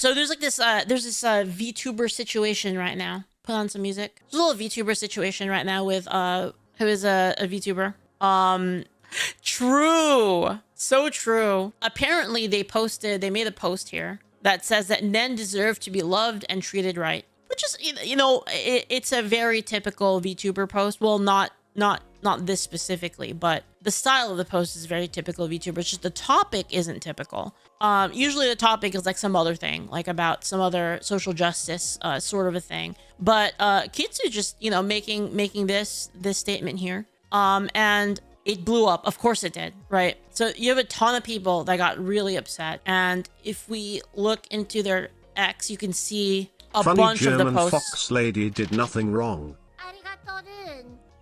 So there's like this VTuber situation right now. Put on some music. There's a little VTuber situation right now with who is a VTuber. True. So true. Apparently they made a post here that says that men deserve to be loved and treated right. Which is, it's a very typical VTuber post. Well, not this specifically, but the style of the post is very typical VTuber. It's just the topic isn't typical. Usually the topic is like some other thing, like about some other social justice sort of a thing. But Kitsu just, making this statement here. And it blew up. Of course it did, right? So you have a ton of people that got really upset. And if we look into their X, you can see a bunch of the posts. Funny German fox lady did nothing wrong.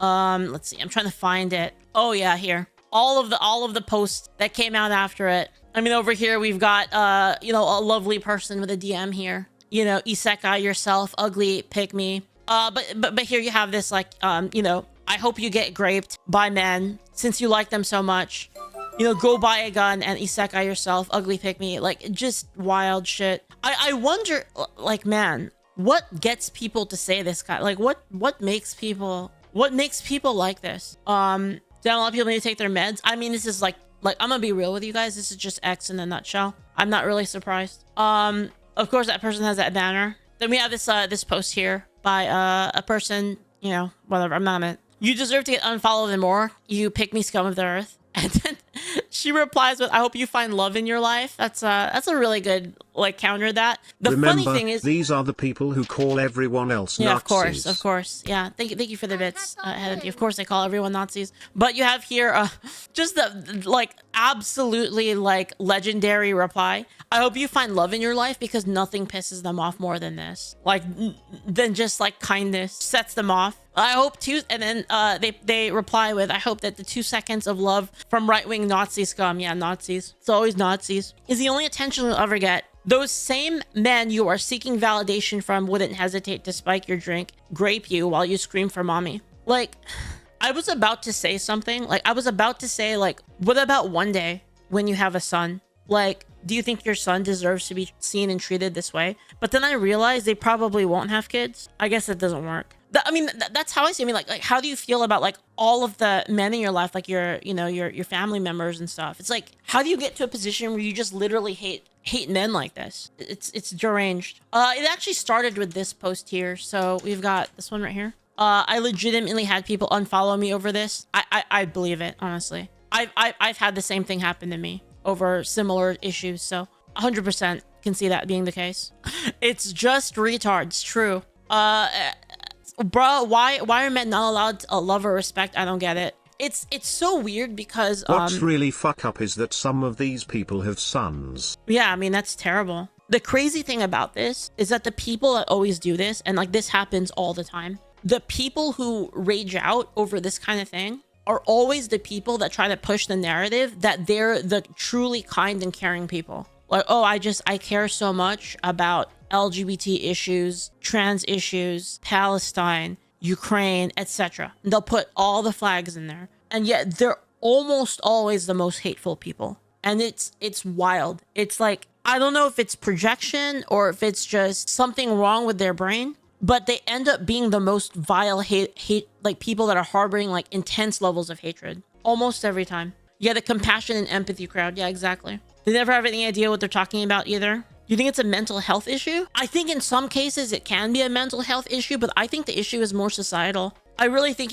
Let's see. I'm trying to find it. Oh yeah, here. All of the posts that came out after it. I mean, over here we've got a lovely person with a DM here. Isekai yourself, ugly, pick me. But here you have this like I hope you get raped by men since you like them so much. Go buy a gun and isekai yourself, ugly pick me. Like, just wild shit. I wonder, like, man, what gets people to say this guy? Like, what makes people like this? Do a lot of people need to take their meds? I mean, this is like I'm gonna be real with you guys. This is just X in a nutshell. I'm not really surprised. Of course that person has that banner. Then we have this post here by a person, whatever. I'm not gonna. You deserve to get unfollowed and more. You pick me scum of the earth. And then she replies with, I hope you find love in your life. That's a really good counter to that. The Remember, funny thing is, these are the people who call everyone else yeah, Nazis. of course. Yeah, thank you for the bits. Of course they call everyone Nazis. But you have here just the absolutely legendary reply. I hope you find love in your life because nothing pisses them off more than this. Than just kindness sets them off. I hope too, and then they reply with, I hope that the 2 seconds of love from right-wing Nazi scum, yeah, Nazis, it's always Nazis, is the only attention you'll ever get. Those same men you are seeking validation from wouldn't hesitate to spike your drink, grape you while you scream for mommy. I was about to say something, I was about to say, what about one day when you have a son? Do you think your son deserves to be seen and treated this way? But then I realized they probably won't have kids. I guess that doesn't work. That's how I see it. I mean, how do you feel about all of the men in your life, your family members and stuff? It's how do you get to a position where you just literally hate men like this? It's deranged. It actually started with this post here. So we've got this one right here. I legitimately had people unfollow me over this. I believe it, honestly. I've had the same thing happen to me over similar issues. So 100% can see that being the case. It's just retards. True. Bro, why are men not allowed to love or respect? I don't get it. It's so weird because what's really fuck up is that some of these people have sons. Yeah, I mean, that's terrible. The crazy thing about this is that the people that always do this, and this happens all the time, the people who rage out over this kind of thing are always the people that try to push the narrative that they're the truly kind and caring people. I care so much about LGBT issues, trans issues, Palestine, Ukraine, etc. They'll put all the flags in there. And yet they're almost always the most hateful people. And it's wild. It's I don't know if it's projection or if it's just something wrong with their brain, but they end up being the most vile hate people that are harboring intense levels of hatred almost every time. Yeah, the compassion and empathy crowd. Yeah, exactly. They never have any idea what they're talking about either. You think it's a mental health issue? I think in some cases it can be a mental health issue, but I think the issue is more societal. I really think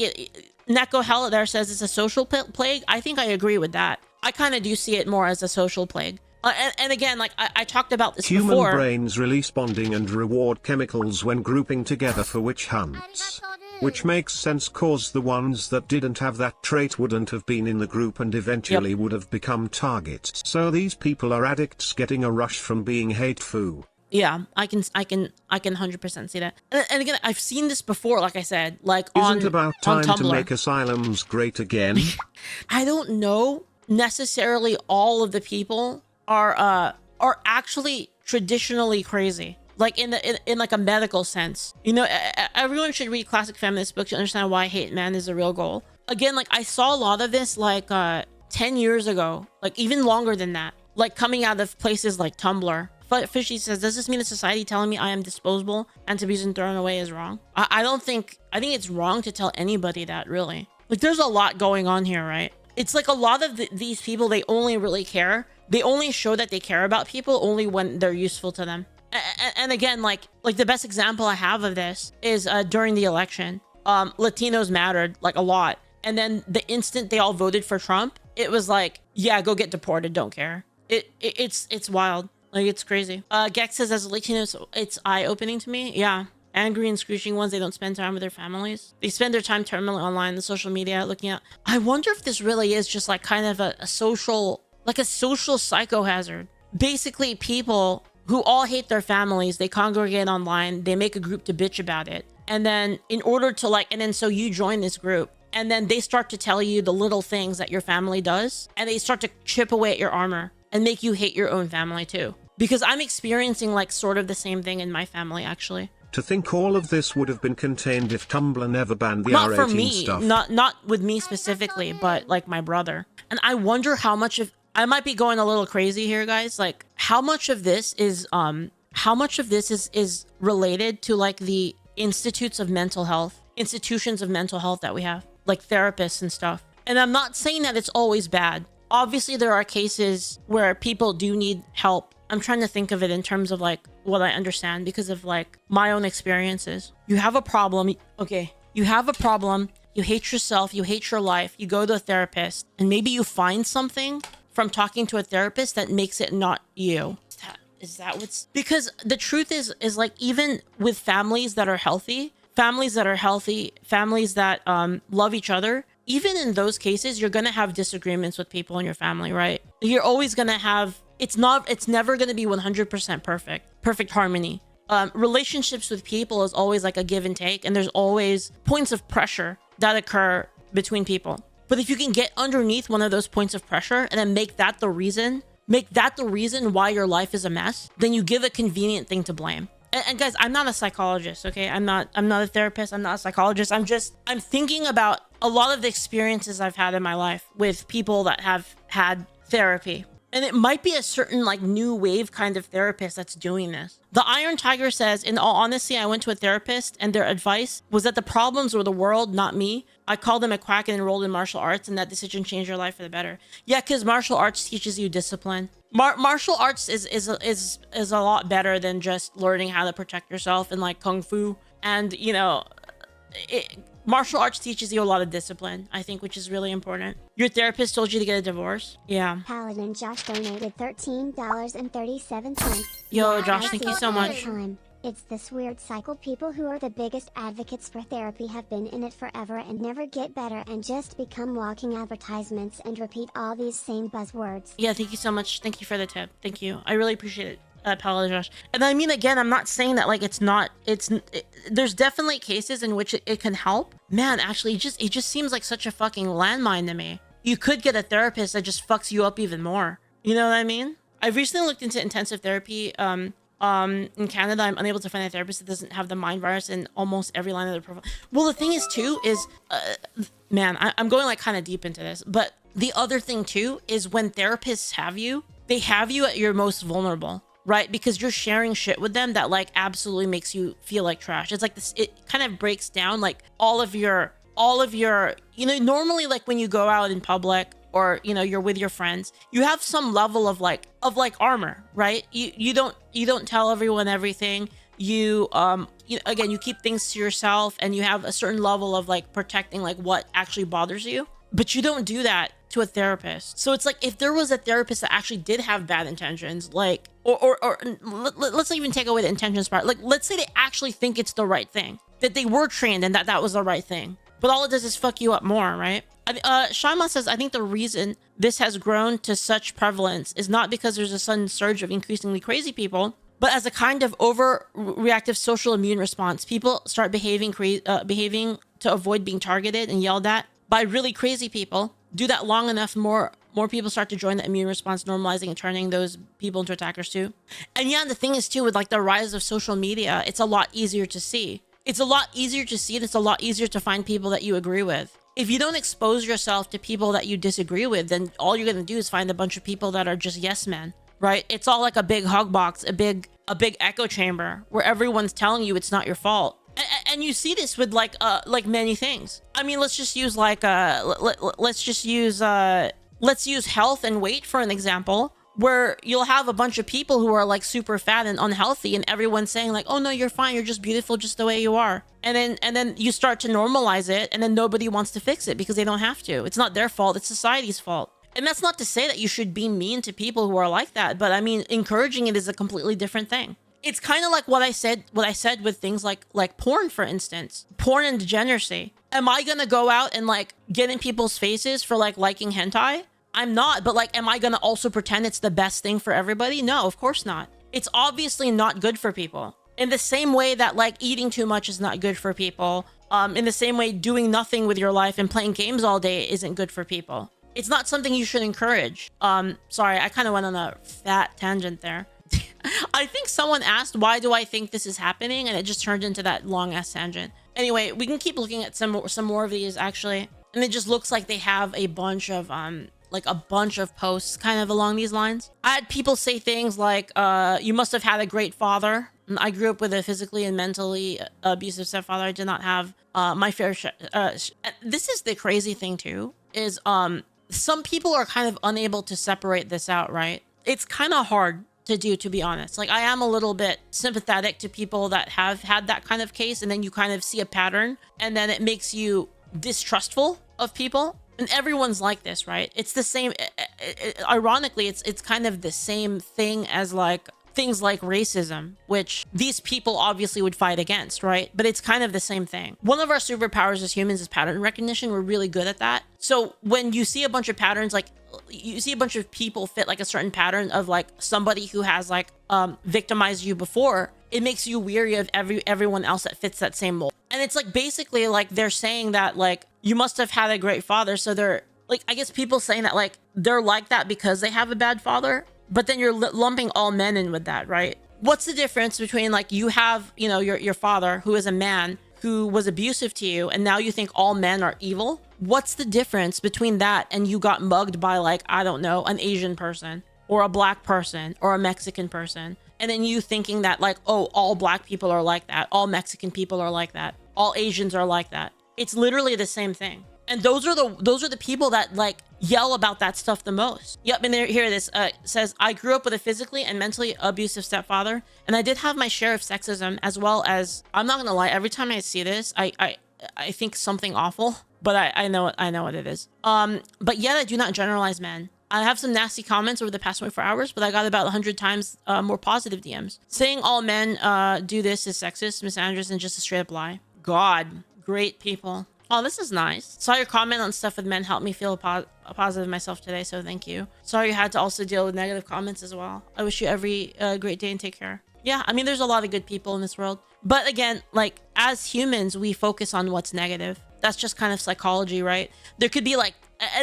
Neko Hella there says it's a social plague. I think I agree with that. I kind of do see it more as a social plague. And again, I talked about this Human before. Human brains release bonding and reward chemicals when grouping together for witch hunts. Which makes sense cause the ones that didn't have that trait wouldn't have been in the group and eventually would have become targets. So these people are addicts getting a rush from being hateful. Yeah, I can 100% see that. And again, I've seen this before, like I said, Isn't about time on Tumblr. to make asylums great again? I don't know necessarily all of the people are actually traditionally crazy. In a medical sense. Everyone should read classic feminist books to understand why hate men is a real goal. Again, I saw a lot of this 10 years ago, even longer than that. Coming out of places like Tumblr. Fishy says, does this mean that society telling me I am disposable and to be used and thrown away is wrong? I don't think, I think it's wrong to tell anybody that, really. Like, there's a lot going on here, right? It's like a lot of these people, they only really care. They only show that they care about people only when they're useful to them. And again, like the best example I have of this is during the election. Latinos mattered like a lot. And then the instant they all voted for Trump, it was like, yeah, go get deported. Don't care. It's wild. Like, it's crazy. Gex says, as a Latino, it's eye-opening to me. Yeah. Angry and screeching ones, they don't spend time with their families. They spend their time terminally online, the social media, looking at. I wonder if this really is just like kind of a social, like a social psychohazard. Basically, people who all hate their families, they congregate online, they make a group to bitch about it. And then in order to like, and then so you join this group, and then they start to tell you the little things that your family does, and they start to chip away at your armor and make you hate your own family too. Because I'm experiencing like sort of the same thing in my family, actually. To think all of this would have been contained if Tumblr never banned the Not R18 for me, stuff. not with me specifically, but like my brother. And I wonder how much of, I might be going a little crazy here, guys. Like, how much of this is related to like the institutions of mental health that we have, like therapists and stuff. And I'm not saying that it's always bad. Obviously, there are cases where people do need help. I'm trying to think of it in terms of like what I understand because of like my own experiences. You have a problem. Okay. You have a problem. You hate yourself. You hate your life. You go to a therapist and maybe you find something from talking to a therapist that makes it not you. Is that what's, because the truth is like, even with families that are healthy, families that love each other, even in those cases, you're going to have disagreements with people in your family, right? You're always going to have, it's never going to be 100% perfect harmony. Relationships with people is always like a give and take, and there's always points of pressure that occur between people. But if you can get underneath one of those points of pressure and then make that the reason why your life is a mess, then you give a convenient thing to blame. And guys, I'm not a psychologist, okay? I'm not a therapist. I'm not a psychologist. I'm thinking about a lot of the experiences I've had in my life with people that have had therapy. And it might be a certain like new wave kind of therapist that's doing this. The Iron Tiger says, in all honesty, I went to a therapist and their advice was that the problems were the world, not me. I called them a quack and enrolled in martial arts, and that decision changed your life for the better. Yeah, because martial arts teaches you discipline. Martial arts is a lot better than just learning how to protect yourself in like kung fu. And you know, martial arts teaches you a lot of discipline, I think, which is really important. Your therapist told you to get a divorce? Yeah. Paladin Josh donated $13.37. Yo, Josh, thank you so much. It's this weird cycle. People who are the biggest advocates for therapy have been in it forever and never get better and just become walking advertisements and repeat all these same buzzwords. Yeah, thank you so much. Thank you for the tip. Thank you. I really appreciate it. Paladin Josh. And I mean, again, I'm not saying that like there's definitely cases in which it can help. Man, actually, it just seems like such a fucking landmine to me. You could get a therapist that just fucks you up even more. You know what I mean? I've recently looked into intensive therapy. In Canada, I'm unable to find a therapist that doesn't have the mind virus in almost every line of their profile. Well, the thing is too is, man, I'm going like kind of deep into this, but the other thing too is when therapists have you, they have you at your most vulnerable. Right? Because you're sharing shit with them that like absolutely makes you feel like trash. It's like this, it kind of breaks down like all of your, you know, normally like when you go out in public or, you know, you're with your friends, you have some level of like armor, right? You don't tell everyone everything. You again, you keep things to yourself and you have a certain level of like protecting like what actually bothers you, but you don't do that to a therapist. So it's like if there was a therapist that actually did have bad intentions, like or let's even take away the intentions part. Like let's say they actually think it's the right thing, that they were trained and that was the right thing, but all it does is fuck you up more, right? Shaima says, I think the reason this has grown to such prevalence is not because there's a sudden surge of increasingly crazy people, but as a kind of overreactive social immune response. People start behaving to avoid being targeted and yelled at by really crazy people. Do that long enough, more people start to join the immune response, normalizing and turning those people into attackers too. And yeah, the thing is too, with like the rise of social media, it's a lot easier to see. It's a lot easier to see, and it's a lot easier to find people that you agree with. If you don't expose yourself to people that you disagree with, then all you're going to do is find a bunch of people that are just yes men. right? It's all like a big hug box, a big echo chamber where everyone's telling you it's not your fault. And you see this with like many things. I mean, let's just use like let's use health and weight for an example, where you'll have a bunch of people who are like super fat and unhealthy, and everyone's saying like, oh no, you're fine, you're just beautiful just the way you are. And then you start to normalize it, and then nobody wants to fix it because they don't have to. It's not their fault, it's society's fault. And that's not to say that you should be mean to people who are like that, but I mean, encouraging it is a completely different thing. It's kind of like what I said with things like porn, for instance, porn and degeneracy. Am I gonna go out and like get in people's faces for like liking hentai? I'm not, but like, am I gonna also pretend it's the best thing for everybody? No, of course not. It's obviously not good for people. In the same way that like eating too much is not good for people. In the same way, doing nothing with your life and playing games all day isn't good for people. It's not something you should encourage. Sorry, I kind of went on a fat tangent there. I think someone asked, why do I think this is happening? And it just turned into that long ass tangent. Anyway, we can keep looking at some more of these actually. And it just looks like they have a bunch of posts kind of along these lines. I had people say things like, you must have had a great father. I grew up with a physically and mentally abusive stepfather. I did not have my fair share. This is the crazy thing too, is some people are kind of unable to separate this out, right? It's kind of hard to do, to be honest. Like, I am a little bit sympathetic to people that have had that kind of case, and then you kind of see a pattern, and then it makes you distrustful of people. And everyone's like this, right? It's the same. Ironically, it's kind of the same thing as like things like racism, which these people obviously would fight against, right? But it's kind of the same thing. One of our superpowers as humans is pattern recognition. We're really good at that. So when you see a bunch of patterns, like you see a bunch of people fit like a certain pattern of like somebody who has like victimized you before, it makes you weary of everyone else that fits that same mold. And it's like basically like they're saying that like you must have had a great father. So they're like, I guess people saying that like they're like that because they have a bad father. But then you're lumping all men in with that, right? What's the difference between like you have, you know, your father who is a man who was abusive to you, and now you think all men are evil? What's the difference between that and you got mugged by like, I don't know, an Asian person or a black person or a Mexican person? And then you thinking that like, oh, all black people are like that. All Mexican people are like that. All Asians are like that. It's literally the same thing. And those are the people that like yell about that stuff the most. Yep, and here this says, I grew up with a physically and mentally abusive stepfather, and I did have my share of sexism, as well as, I'm not gonna lie, every time I see this, I think something awful, but I know what it is. But yet I do not generalize men. I have some nasty comments over the past 24 hours, but I got about 100 times more positive DMs. Saying all men do this is sexist, misandrous, and just a straight up lie. God, great people. Oh, this is nice. Saw your comment on stuff with men helped me feel positive myself today, so thank you. Sorry you had to also deal with negative comments as well. I wish you every great day and take care. Yeah, I mean, there's a lot of good people in this world. But again, like, as humans, we focus on what's negative. That's just kind of psychology, right? There could be like,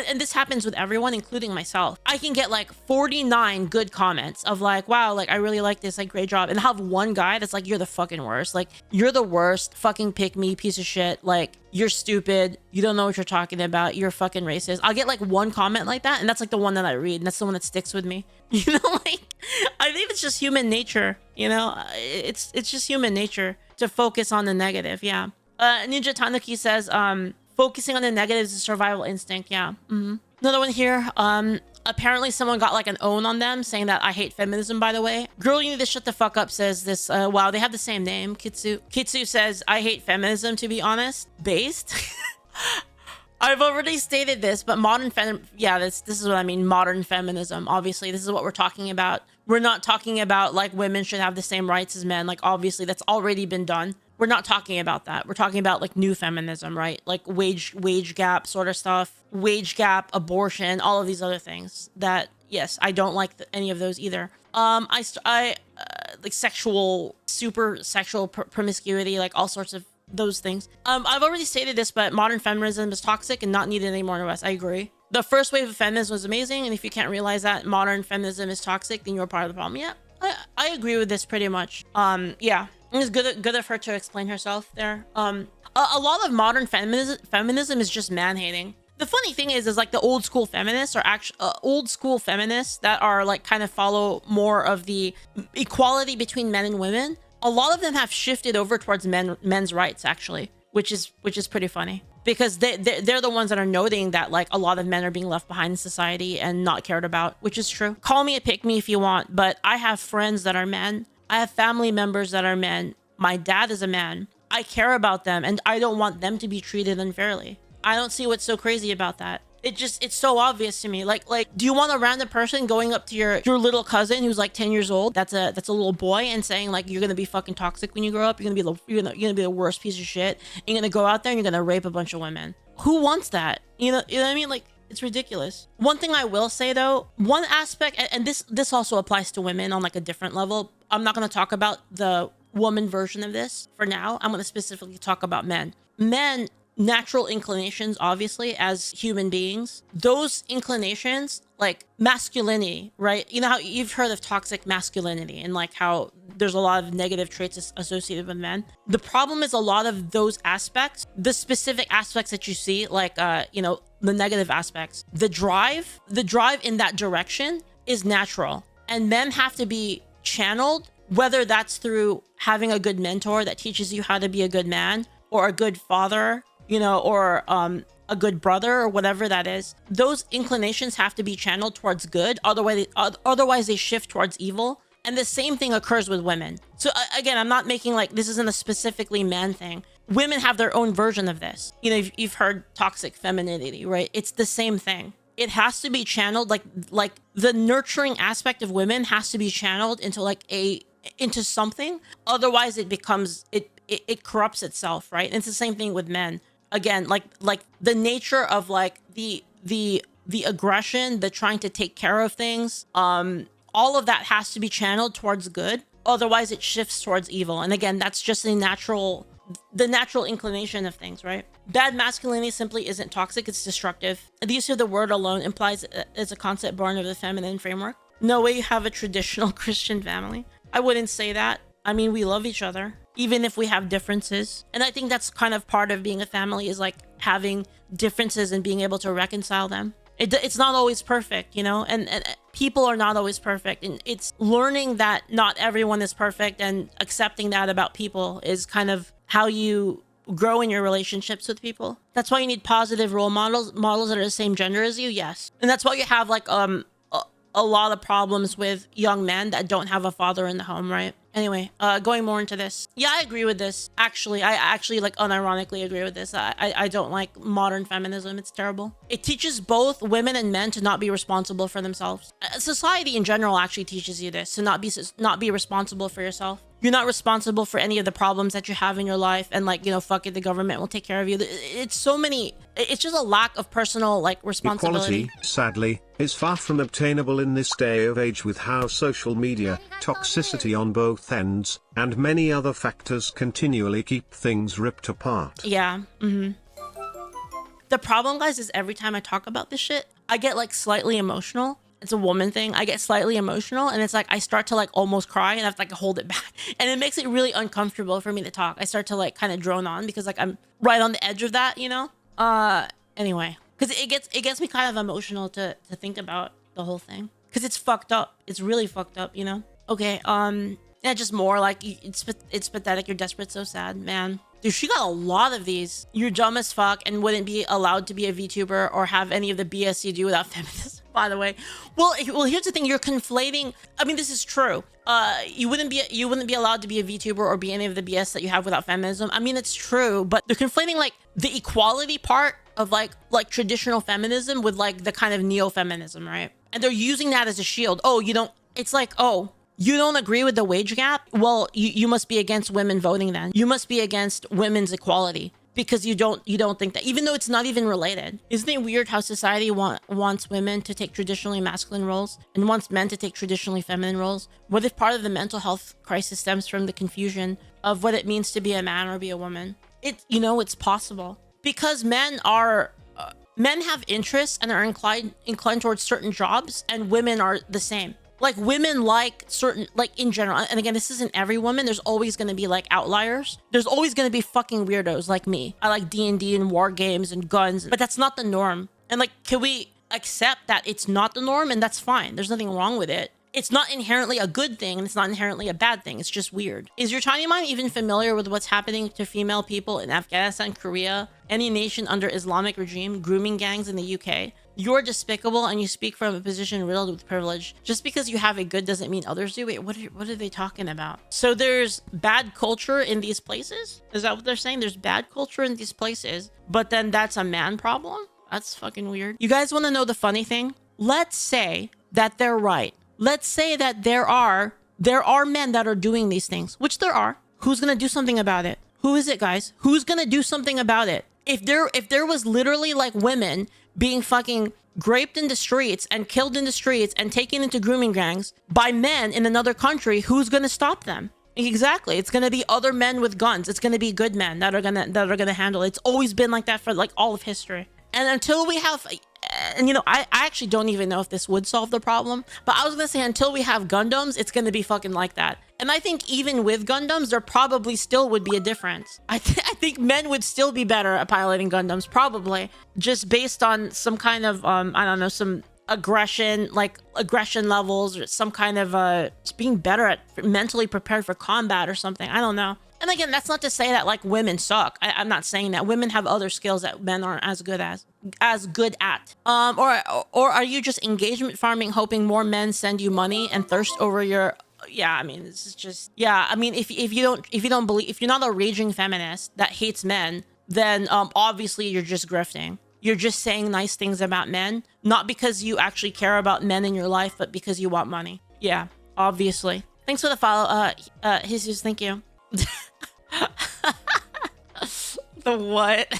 and this happens with everyone, including myself. I can get like 49 good comments of like, wow, like I really like this, like great job. And I'll have one guy that's like, you're the fucking worst. Like, you're the worst, fucking pick me, piece of shit. Like, you're stupid. You don't know what you're talking about. You're fucking racist. I'll get like one comment like that. And that's like the one that I read. And that's the one that sticks with me. You know, like, I think it's just human nature. You know, it's just human nature to focus on the negative. Yeah. Ninja Tanuki says, focusing on the negatives is a survival instinct. Yeah. Another one here. Apparently someone got like an own on them saying that I hate feminism, by the way. Girl, you need to shut the fuck up, says this. Wow, they have the same name. Kitsu says, I hate feminism, to be honest. Based. I've already stated this, but this is what I mean. Modern feminism. Obviously, this is what we're talking about. We're not talking about like women should have the same rights as men. Like, obviously that's already been done. We're not talking about that. We're talking about like new feminism, right? Like wage gap sort of stuff, wage gap, abortion, all of these other things that, yes, I don't like any of those either. I like super sexual promiscuity, like all sorts of those things. I've already stated this, but modern feminism is toxic and not needed anymore in the West. I agree. The first wave of feminism was amazing. And if you can't realize that modern feminism is toxic, then you're part of the problem. Yeah, I agree with this pretty much. Yeah. It's good of her to explain herself there. A lot of modern feminism is just man-hating. The funny thing is like the old school feminists are actually old school feminists that are like kind of follow more of the equality between men and women. A lot of them have shifted over towards men's rights actually, which is pretty funny, because they're the ones that are noting that like a lot of men are being left behind in society and not cared about, which is true. Call me a pick me if you want, but I have friends that are men. I have family members that are men. My dad is a man. I care about them and I don't want them to be treated unfairly. I don't see what's so crazy about that. It's so obvious to me. Like, do you want a random person going up to your little cousin who's like 10 years old, that's a little boy, and saying like, you're gonna be fucking toxic when you grow up, you're gonna be the worst piece of shit, and you're gonna go out there and you're gonna rape a bunch of women? Who wants that? You know what I mean? Like, it's ridiculous. One thing I will say though, one aspect, and this also applies to women on like a different level. I'm not gonna talk about the woman version of this for now. I'm gonna specifically talk about men. Men, natural inclinations, obviously, as human beings, those inclinations, like masculinity, right? You know how you've heard of toxic masculinity and like how there's a lot of negative traits associated with men. The problem is a lot of those aspects, the specific aspects that you see, like you know, the negative aspects, the drive in that direction is natural, and men have to be channeled, whether that's through having a good mentor that teaches you how to be a good man, or a good father, you know, or a good brother, or whatever that is. Those inclinations have to be channeled towards good, otherwise they shift towards evil. And the same thing occurs with women. So again, I'm not making like, this isn't a specifically man thing. Women have their own version of this. You know, you've heard toxic femininity, right? It's the same thing. It has to be channeled, like the nurturing aspect of women has to be channeled into something. Otherwise it becomes, it corrupts itself, right? And it's the same thing with men. Again, like the nature of like the aggression, the trying to take care of things, all of that has to be channeled towards good. Otherwise it shifts towards evil. And again, that's just the natural inclination of things, right? Bad masculinity simply isn't toxic, it's destructive. The use of the word alone implies it's a concept born of the feminine framework. No way you have a traditional Christian family. I wouldn't say that. I mean, we love each other, even if we have differences. And I think that's kind of part of being a family, is like having differences and being able to reconcile them. It's not always perfect, you know, and people are not always perfect. And it's learning that not everyone is perfect and accepting that about people is kind of how you grow in your relationships with people. That's why you need positive role models that are the same gender as you. Yes. And that's why you have like a lot of problems with young men that don't have a father in the home, right? Anyway, going more into this. Yeah, I agree with this. Actually, I actually like unironically agree with this. I don't like modern feminism. It's terrible. It teaches both women and men to not be responsible for themselves. Society in general actually teaches you this, to not be responsible for yourself. You're not responsible for any of the problems that you have in your life, and like, you know, fuck it, the government will take care of you. It's just a lack of personal like responsibility. Equality, sadly, is far from obtainable in this day of age, with how social media, toxicity on both ends, and many other factors continually keep things ripped apart. Yeah. The problem, guys, is every time I talk about this shit, I get like slightly emotional. It's a woman thing. I get slightly emotional, and it's like I start to like almost cry, and I have to like hold it back, and it makes it really uncomfortable for me to talk. I start to like kind of drone on because like I'm right on the edge of that, you know. Anyway, because it gets me kind of emotional to think about the whole thing, because it's fucked up. It's really fucked up, you know. Okay, yeah, just more like it's pathetic. You're desperate, so sad, man. Dude, she got a lot of these. You're dumb as fuck and wouldn't be allowed to be a VTuber or have any of the BS you do without feminism. By the way, well, here's the thing. You're conflating. I mean, this is true. You wouldn't be allowed to be a VTuber or be any of the BS that you have without feminism. I mean, it's true, but they're conflating like the equality part of like traditional feminism with like the kind of neo-feminism, right? And they're using that as a shield. Oh, you don't. It's like, oh, you don't agree with the wage gap? Well, you must be against women voting then. You must be against women's equality because you don't think that, even though it's not even related. Isn't it weird how society wants women to take traditionally masculine roles and wants men to take traditionally feminine roles? What if part of the mental health crisis stems from the confusion of what it means to be a man or be a woman? It's possible because men have interests and are inclined towards certain jobs, and women are the same. Like women like certain, like in general, and again, this isn't every woman. There's always going to be like outliers. There's always going to be fucking weirdos like me. I like D&D and war games and guns, but that's not the norm. And like, can we accept that it's not the norm? And that's fine. There's nothing wrong with it. It's not inherently a good thing, and it's not inherently a bad thing. It's just weird. Is your tiny mind even familiar with what's happening to female people in Afghanistan, Korea, any nation under Islamic regime, grooming gangs in the UK? You're despicable, and you speak from a position riddled with privilege. Just because you have it good doesn't mean others do. Wait, what are they talking about? So there's bad culture in these places? Is that what they're saying? There's bad culture in these places, but then that's a man problem? That's fucking weird. You guys want to know the funny thing? Let's say that they're right. Let's say that there are men that are doing these things, which there are. Who's gonna do something about it? Who is it, guys? Who's gonna do something about it? If there was literally like women being fucking raped in the streets and killed in the streets and taken into grooming gangs by men in another country, who's gonna stop them? Exactly. It's gonna be other men with guns. It's gonna be good men that are gonna handle it. It's always been like that for like all of history. And until we have, and you know, I actually don't even know if this would solve the problem, but I was gonna say until we have Gundams, it's gonna be fucking like that. And I think even with Gundams, there probably still would be a difference. I think men would still be better at piloting Gundams, probably, just based on some kind of, I don't know, some aggression levels, or some kind of just being better at mentally prepared for combat or something. I don't know. And again, that's not to say that like women suck. I'm not saying that. Women have other skills that men aren't as good at. Or are you just engagement farming, hoping more men send you money and thirst over your? Yeah, I mean, this is just, yeah. I mean, if you don't believe, if you're not a raging feminist that hates men, then obviously you're just grifting. You're just saying nice things about men, not because you actually care about men in your life, but because you want money. Yeah, obviously. Thanks for the follow, Jesus. Thank you. The what?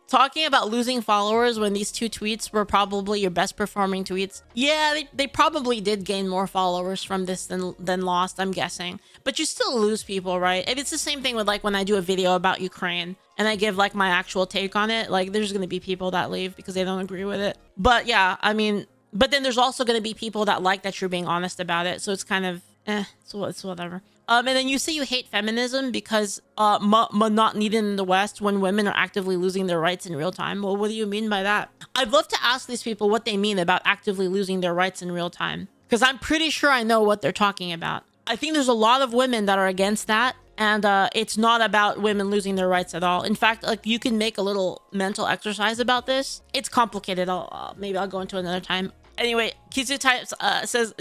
Talking about losing followers when these two tweets were probably your best performing tweets. Yeah, they probably did gain more followers from this than lost, I'm guessing. But you still lose people, right? And it's the same thing with like when I do a video about Ukraine and I give like my actual take on it. Like there's gonna be people that leave because they don't agree with it. But yeah, I mean, but then there's also gonna be people that like that you're being honest about it. So it's kind of it's whatever. And then you say you hate feminism because not needed in the West when women are actively losing their rights in real time. Well, what do you mean by that? I'd love to ask these people what they mean about actively losing their rights in real time, because I'm pretty sure I know what they're talking about. I think there's a lot of women that are against that, and it's not about women losing their rights at all. In fact, like you can make a little mental exercise about this. It's complicated. Maybe I'll go into another time. Anyway, Kitsunero says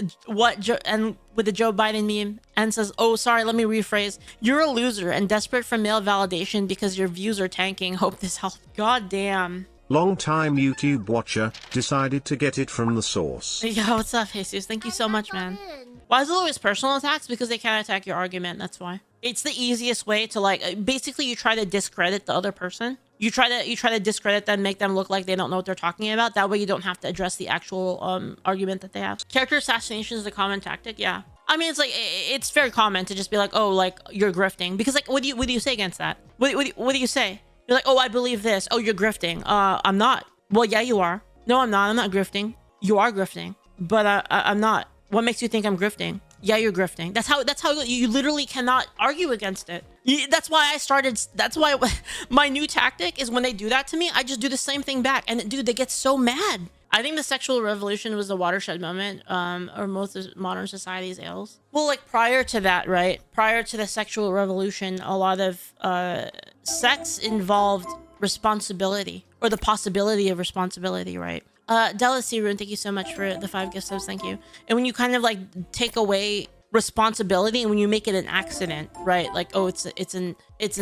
and with the Joe Biden meme, and says, oh, sorry, let me rephrase. You're a loser and desperate for male validation because your views are tanking. Hope this helps. God damn. Long-time YouTube watcher, decided to get it from the source. Yeah, what's up, Jesus? Thank you so much, man. Why is it always personal attacks? Because they can't attack your argument, that's why. It's the easiest way to like, basically you try to discredit the other person. You try to discredit them, make them look like they don't know what they're talking about. That way you don't have to address the actual argument that they have. Character assassination is a common tactic, yeah. I mean, it's like, it's very common to just be like, oh, like, you're grifting. Because like, what do you say against that? What do you say? You're like, oh, I believe this. Oh, you're grifting. I'm not. Well, yeah, you are. No, I'm not. I'm not grifting. You are grifting. But I'm not. What makes you think I'm grifting? Yeah, you're grifting. That's how you literally cannot argue against it. That's why my new tactic is when they do that to me, I just do the same thing back. And dude, they get so mad. I think the sexual revolution was the watershed moment, or most of modern society's ills. Well, like prior to that, right? Prior to the sexual revolution, a lot of sex involved responsibility, or the possibility of responsibility, right? Delacy Rune, thank you so much for the 5 gift subs, thank you. And when you kind of like take away responsibility and when you make it an accident, right? Like, oh, it's an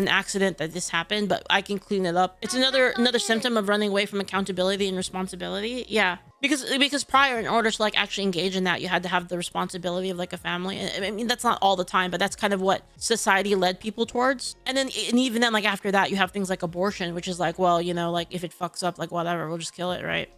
accident that this happened, but I can clean it up. It's another symptom of running away from accountability and responsibility. Yeah. Because prior, in order to like actually engage in that, you had to have the responsibility of like a family. I mean, that's not all the time, but that's kind of what society led people towards. And even then, like after that, you have things like abortion, which is like, well, you know, like if it fucks up, like whatever, we'll just kill it, right?